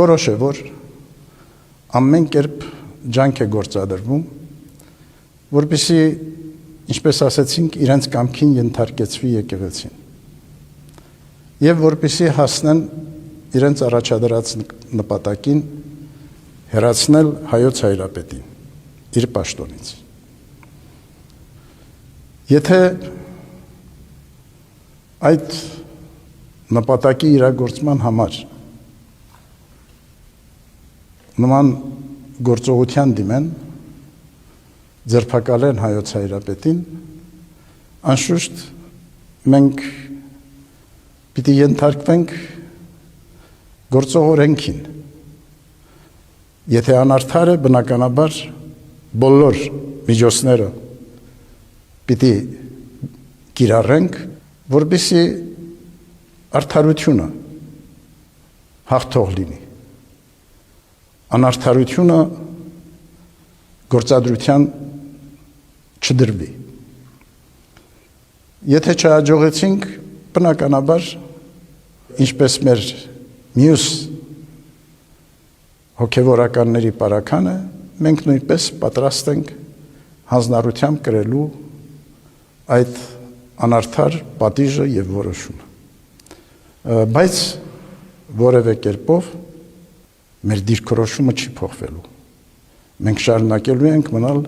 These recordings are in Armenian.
որոշ է, որ ամեն կերպ ջանք է գործադրվում, որպեսզի, ինչպես ասեցինք, իրենց կամքին ենթարկեցվի եկեղեցին եւ որպեսզի հասնեն իրենց առաջադրած նպատակին հեռացնել հայոց հայրապետին իր պաշտոնից։ Եթե այդ նպատակի իրագործման համար նման գործողության դիմեն, ձերբակալեն հայոց հայրապետին, անշուշտ մենք պիտի ենթարկվենք գործողորենքին։ Եթե անարդար է, բնականաբար բոլոր միջոցները պիտի կիրառենք, որպեսզի արդարությունը հաղթող լինի։ Անարդարությունը գործադրության չդրվի։ Եթե չհաջողեցինք, բնականաբար, ինչպես մեր մյուս հոգևորականների պարականը, մենք նույնպես պատրաստ ենք հանձնառությամբ կրելու այդ անարդար պատիժը եւ որոշումը։ Բայց որևէ կերպով մեր դիրքորոշումը չի փոխվելու։ Մենք շարունակելու ենք մնալ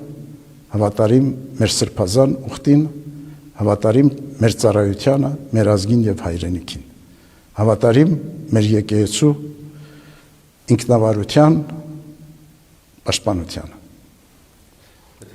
հավատարիմ մեր սրբազան ուխտին, հավատարիմ մեր ծառայությանը, մեր ազգին եւ հայրենիքին, հավատարիմ մեր եկեղեցու ինքնավարության, պաշտպանությանը։